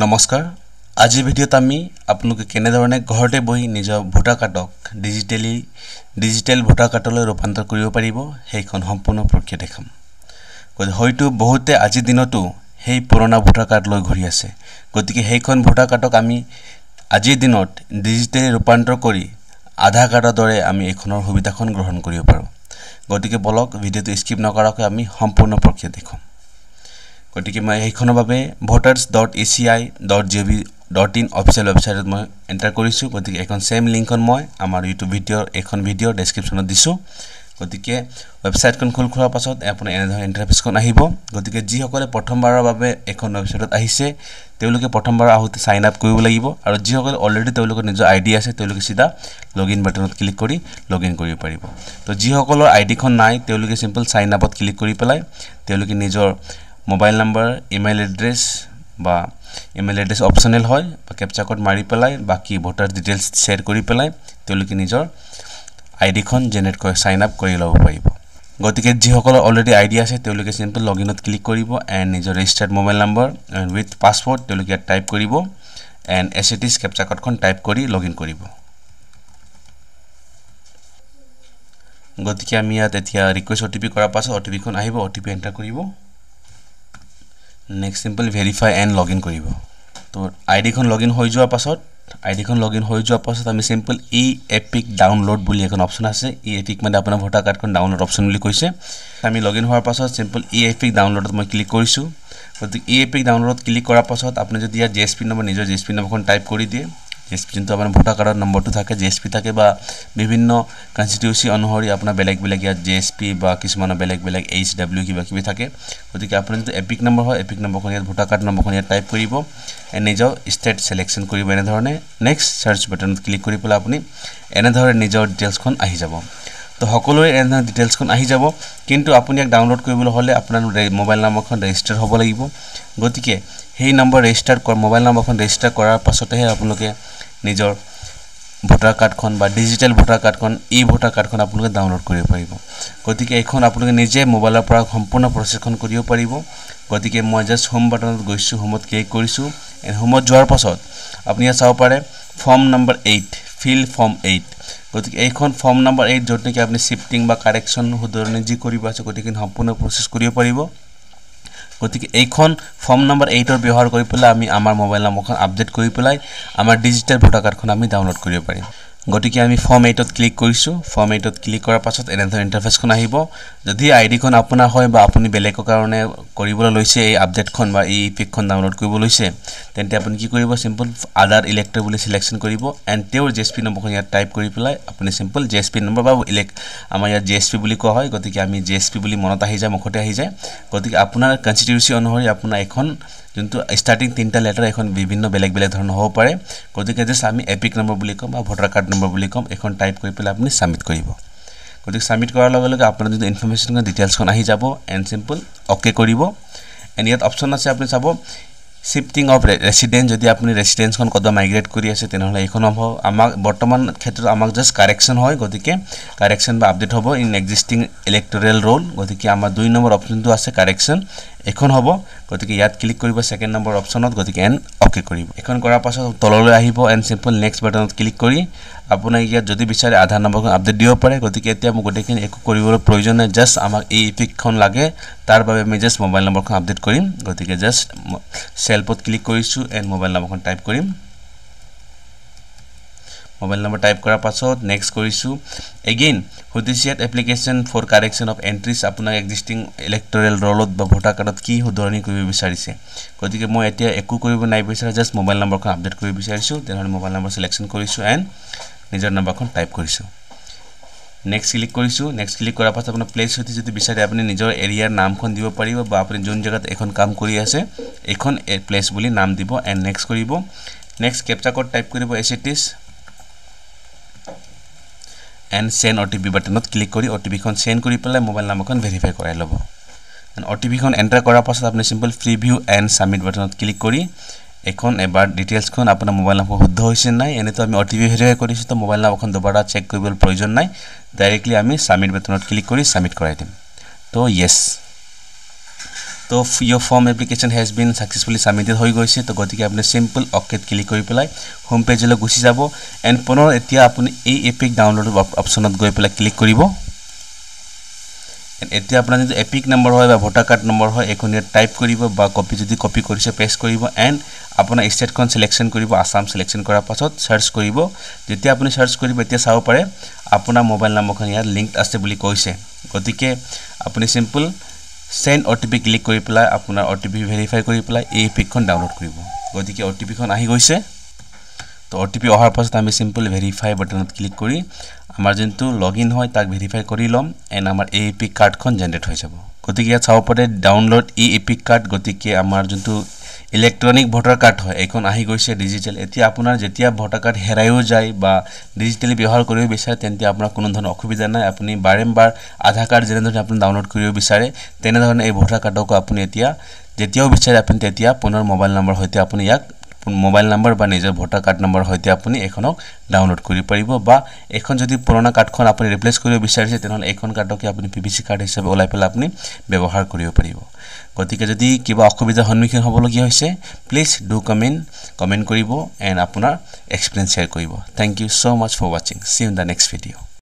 নমস্কাৰ আজি ভিডিঅ'ত আমি আপোনালোকে কেনেধৰণে ঘৰতে বহি নিজৰ ভোটাৰ কাৰ্ডক ডিজিটেল ভোটাৰ কাৰ্ডলৈ ৰূপান্তৰ কৰিব পাৰিব সেইখন সম্পূৰ্ণ প্ৰক্ৰিয়া দেখাম হয়তো বহুতে আজি দিনতো সেই পুৰণা ভোটাৰ কাৰ্ড লৈ ঘূৰি আছে গতিকে সেইখন ভোটাৰ কাৰ্ডক আমি আজিৰ দিনত ডিজিটেলি ৰূপান্তৰ কৰি আধাৰ কাৰ্ডৰ দৰে আমি এইখনৰ সুবিধাখন গ্ৰহণ কৰিব পাৰোঁ গতিকে বলক ভিডিঅ'টো স্কিপ নকৰাকৈ আমি সম্পূৰ্ণ প্ৰক্ৰিয়া দেখাম গতিকে মই এইখনৰ বাবে voters.eci.gov.in অফিচিয়েল ৱেবছাইটত মই এন্টাৰ কৰিছো গতিকে এখন সেম লিংকখন মই আমাৰ ইউটিউব ভিডিঅ ডেসক্ৰিপচনত দিছো গতিকে ৱেবছাইটখন খোলাৰ পাছত আপুনি এনেধৰণৰ ইন্টাৰফেচখন আহিব গতিকে যি সকলে প্ৰথমবাৰৰ বাবে এখন ৱেবছাইটত আহিছে তেওঁলোকে প্ৰথমবাৰ আহোতে সাইন আপ কৰিব লাগিব আৰু যি সকলে অলৰেডি তেওঁলোকৰ নিজৰ আইডি আছে তেওঁলোকে সিধা লগইন বাটনত ক্লিক কৰি লগইন কৰিব পাৰিব তো যি সকলৰ আইডিখন নাই তেওঁলোকে সিম্পল সাইন আপত ক্লিক কৰি পেলাই তেওঁলোকে নিজৰ mobile number email address optional হয় বা ক্যাপচা কোড মাৰি পেলাই বাকি ভোটাৰ ডিটেইলছ শেয়াৰ কৰি পেলাই তেওঁলোকে নিজৰ আইডিখন জেনাৰেট কৰি সাইন আপ কৰি ল'ব পাৰিব গতিকে যি সকলৰ অলৰেডি আইডি আছে তেওঁলোকে সিম্পল লগইনত ক্লিক কৰিব এণ্ড নিজৰ registered mobile number and with password তেওঁলোকে টাইপ কৰিব এণ্ড এছএটিছ ক্যাপচা কোডখন টাইপ কৰি লগইন কৰিব গতিকে আমি ইয়াত এতিয়া ৰিকুৱেষ্ট ওটিপি কৰাৰ পাছত ওটিপিখন আহিব ওটিপি এন্টাৰ কৰিব next simple verify and login কৰিব তো আইডি খন লগইন হৈ যোৱাৰ পাছত আমি সিম্পল ই এপিক ডাউনলোড বুলি এখন অপচন আছে ই এপিক মানে আপোনাৰ ভোটাৰ কাৰ্ডখন ডাউনলোড অপচন বুলি কৈছে আমি লগইন হোৱাৰ পাছত সিম্পল ই এপিক ডাউনলোডত মই ক্লিক কৰিছো গতিকে ই এপিক ডাউনলোডত ক্লিক কৰাৰ পাছত আপুনি যদি ইয়াত জিএসপি নম্বৰ নিজৰ জিএসপি নম্বৰখন টাইপ কৰি দিয়ে জিএসপি যোনটো আপোনাৰ ভোটাৰ কাৰ্ডৰ নম্বৰটো থাকে জিএসপি থাকে বা বিভিন্ন কনস্টিটিউসি অনুসৰি আপোনাৰ বেলেগ ইয়াত জিএসপি বা কিছুমানৰ বেলেগ এইচডব্লিউ কিবা থাকে গতিকে আপোনাৰ যদি এপিক নম্বৰ হয় এপিক নম্বৰখন ইয়াত ভোটাৰ কাৰ্ড নম্বৰখন ইয়াত টাইপ কৰিব এণ্ড নিজৰ ষ্টেট সিলেকশন কৰিব এনে ধৰণে নেক্সট সাৰ্চ বাটনত ক্লিক কৰি পেলাই আপুনি এনে ধৰণে নিজৰ ডিটেইলছখন আহি যাব তো সকলোৰে এনে ডিটেইলছখন আহি যাব কিন্তু আপুনি ইয়াক ডাউনলোড কৰিবলৈ হলে আপোনাৰ মোবাইল নম্বৰখন ৰেজিষ্টাৰ হ'ব লাগিব গতিকে সেই নম্বৰ ৰেজিষ্টাৰ মোবাইল নম্বৰখন ৰেজিষ্টাৰ কৰাৰ পাছতহে আপোনালোকে নিজৰ ভোটাৰ কাৰ্ডখন বা ডিজিটেল ভোটাৰ কাৰ্ডখন ই ভোটাৰ কাৰ্ডখন আপোনালোকে ডাউনলোড কৰিব পাৰিব গতিকে এইখন আপোনালোকে নিজে মোবাইলৰ পৰা সম্পূৰ্ণ প্ৰচেছখন কৰিব পাৰিব গতিকে মই জাস্ট হোম বাটনত গৈছো হোমত ক্লিক কৰিছো এণ্ড হোমত যোৱাৰ পাছত আপুনি চাব পাৰে ফৰ্ম নম্বৰ 8 ফিল ফৰ্ম 8 গতিকে এইখন ফৰ্ম নম্বৰ 8 য'ত নেকি আপুনি শিফটিং বা কাৰেকচন শুধৰণি যি কৰিব আছে গতিকে সম্পূৰ্ণ প্ৰচেছ কৰিব পাৰিব গতিকে এইখন ফৰ্ম নম্বৰ 8 ৰ ব্যৱহাৰ কৰি পেলাই আমি আমাৰ মোবাইল নম্বৰখন আপডেট কৰি পেলাই আমাৰ ডিজিটেল ভোটাৰ কাৰ্ডখন আমি ডাউনলোড কৰিব পাৰিম গতিকে আমি ফৰ্ম 8 ত ক্লিক কৰিছো ফৰ্ম 8 ত ক্লিক কৰাৰ পাছত এনেধৰণৰ ইন্টাৰফেচখন আহিব যদি আইডিখন আপোনাৰ হয় বা আপুনি বেলেগৰ কাৰণে কৰিবলৈ লৈছে এই আপডেটখন বা এই পিকখন ডাউনলোড কৰিব লৈছে তেন্তে আপুনি কি কৰিব সিম্পল আদাৰ ইলেক্টৰ বুলি সিলেকশন কৰিব এণ্ড তেওঁৰ জিএসপি নম্বৰখন ইয়াত টাইপ কৰি পেলাই আপুনি সিম্পল জিএসপি নম্বৰ বা আমাৰ ইয়াত জিএসপি বুলি কোৱা হয় গতিকে আমি জিএসপি বুলি মনত আহি যায় মুখতে আহি যায় গতিকে আপোনাৰ কনস্টিটিউসি অনুসৰি আপোনাৰ এখন যোনটো স্টাৰ্টিং তিনটা লেটাৰ এখন বিভিন্ন বেলেগ ধৰণৰ হ'ব পাৰে গতিকে জাস্ট আমি এপিক নম্বৰ বুলি কম বা ভোটাৰ কাৰ্ড নম্বৰ বুলি কম এখন টাইপ কৰি পেলাই আপুনি সাবমিট কৰিব গতিকে সাবমিট কৰাৰ লগে লগে আপোনাৰ যোনটো ইনফৰমেশন ডিটেইলছখন আহি যাব এণ্ড সিম্পল ওকে কৰিব এণ্ড ইয়াত অপচন আছে আপুনি চাব শিফটিং অফ ৰেসিডেন্স যদি আপুনি ৰেসিডেন্সখন কত মাইগ্ৰেট কৰি আছে তেনেহলে এখন আমাক বৰ্তমান ক্ষেত্ৰত আমাক জাস্ট কাৰেকচন হয় গতিকে কাৰেকচন বা আপডেট হ'ব ইন এক্সিস্টিং ইলেক্টৰেল ৰোল গতিকে আমাৰ 2 নম্বৰ অপচনটো আছে কাৰেকচন এখন হ'ব গতিকে ইয়াত ক্লিক কৰিব সেকেন্ড নম্বৰ অপচনত গতিকে এন ওকে কৰিব এখন কৰাৰ পাছত তললৈ আহিব এণ্ড সিম্পল নেক্সট বাটনত ক্লিক কৰি আপোনাৰ ইয়াত যদি বিচাৰে আধাৰ নম্বৰখন আপডেট দিব পাৰে গতিকে এতিয়া মোক গোটেইখিনি একো কৰিবলৈ প্ৰয়োজন নাই জাস্ট আমাক এই পিকখন লাগে তাৰ বাবে আমি জাস্ট মোবাইল নম্বৰখন আপডেট কৰিম গতিকে জাস্ট সেলফত ক্লিক কৰিছো এণ্ড মোবাইল নম্বৰখন টাইপ কৰিম মোবাইল নম্বৰ টাইপ কৰাৰ পাছত নেক্সট কৰিছো এগেইন হুদিছিয়াত application for correction of entries আপোনাৰ এক্সিস্টিং ইলেক্টৰেল ৰোলত বা ভোটাৰ কাৰ্ডত কি শুধৰণি কৰিব বিচাৰিছে গতিকে মই এতিয়া একো কৰিব নাই বিচাৰা জাস্ট মোবাইল নম্বৰখন আপডেট কৰিব বিচাৰিছো তেনেহলে মোবাইল নম্বৰ সিলেকশন কৰিছো এণ্ড নিজৰ নম্বৰখন টাইপ কৰিছো নেক্সট ক্লিক কৰিছো নেক্সট ক্লিক কৰাৰ পাছত আপোনাৰ প্লেস হতি যদি বিচাৰে আপুনি নিজৰ এৰিয়াৰ নামখন দিব পাৰিব বা আপুনি যোন জায়গাত এখন কাম কৰি আছে এখন প্লেস বুলি নাম দিব এণ্ড নেক্সট কৰিব নেক্সট ক্যাপচা কোড টাইপ কৰিব এছএটিছ and send OTP বাটনত ক্লিক কৰি OTP খন সেন্ড কৰি পেলাই মোবাইল নম্বৰখন ভেৰিফাই কৰাই ল'ব and OTP খন এন্টাৰ কৰাৰ পাছত আপুনি সিম্পল প্ৰিভিউ and সাবমিট বাটনত ক্লিক কৰি এখন এবাৰ ডিটেইলছ খন আপোনাৰ মোবাইল নম্বৰ শুদ্ধ হৈছে নাই এনেতো আমি OTP ভেৰিফাই কৰিছো তো মোবাইল নম্বৰখন দুবাৰা চেক কৰিবলৈ প্ৰয়োজন নাই ডাইৰেক্টলি আমি সাবমিট বাটনত ক্লিক কৰি সাবমিট কৰাই দিম তো ইয়েস তো your form application has been successfully submitted হৈ গৈছে তো গতিকে আপুনি সিম্পল ওকেত ক্লিক কৰি পেলাই হোম পেজলৈ গুচি যাব এন্ড পুনৰ এতিয়া আপুনি এই এপিক ডাউনলোড অপচনত গৈ পেলাই ক্লিক কৰিব এতিয়া আপোনাৰ যদি এপিক নম্বৰ হয় বা ভোটাৰ কাৰ্ড নম্বৰ হয় এখন ইয়াত টাইপ কৰিব বা কপি যদি কপি কৰিছে পেস্ট কৰিব এন্ড আপোনাৰ ষ্টেটখন সিলেকশন কৰিব আসাম সিলেকশন কৰাৰ পাছত সাৰ্চ কৰিব যেতিয়া আপুনি সাৰ্চ কৰিব এতিয়া চাও পাৰে আপোনাৰ মোবাইল নম্বৰখন ইয়াত লিংক আছে বুলি কৈছে গতিকে আপুনি সিম্পল সেন্ড ওটিপি ক্লিক কৰি পেলাই আপোনাৰ ওটিপি ভেৰিফাই কৰি পেলাই এই এপিকখন ডাউনলোড কৰিব গতিকে ওটিপিখন আহি গৈছে তো ওটিপি অহাৰ পাছত আমি সিম্পল ভেৰিফাই বাটনত ক্লিক কৰি আমাৰ যেনটো লগইন হয় তাক ভেৰিফাই কৰি লম এন্ড আমাৰ এই এপিক কাৰ্ডখন জেনাৰেট হৈ যাব গতিকে ইয়াত চাও পাৰে ডাউনলোড এই এপিক কাৰ্ড গতিকে আমাৰ যেনটো ইলেক্ট্ৰনিক ভোটাৰ কাৰ্ড হয় এখন আহি গৈছে ডিজিটাল এতিয়া আপোনাৰ যেতিয়া ভোটাৰ কাৰ্ড হেৰাইও যায় বা ডিজিটালি ব্যৱহাৰ কৰিব বিচাৰে তেন্তে আপোনাৰ কোনো ধৰণৰ অসুবিধা নাই আপুনি বাৰম্বাৰ আধাৰ কাৰ্ড যেনেদৰে আপুনি ডাউনলোড কৰিব বিচাৰে তেনে ধৰণে এই ভোটাৰ কাৰ্ডক আপুনি এতিয়া যেতিয়াও বিচাৰে আপুনি তেতিয়া পুনৰ মোবাইল নম্বৰ হৈতে আপুনি ইয়াক মোবাইল নম্বৰ বা নিজৰ ভোটাৰ কাৰ্ড নম্বৰ হৈতে আপুনি এখনক ডাউনলোড কৰিব পাৰিব বা এখন যদি পুৰণা কাৰ্ডখন আপুনি ৰিপ্লেস কৰিব বিচাৰিছে তেনেহলে এখন কাৰ্ডকে আপুনি পিভিসি কাৰ্ড হিচাপে ওলাই পেলাই আপুনি ব্যৱহাৰ কৰিব পাৰিব গতিকে যদি কিবা অসুবিধাৰ সন্মুখীন হ'বলগীয়া হৈছে প্লিজ ডু কমেন্ট কৰিব এন্ড আপোনাৰ এক্সপেৰিয়েন্স শেয়াৰ কৰিব thank you so much for watching see you in the next video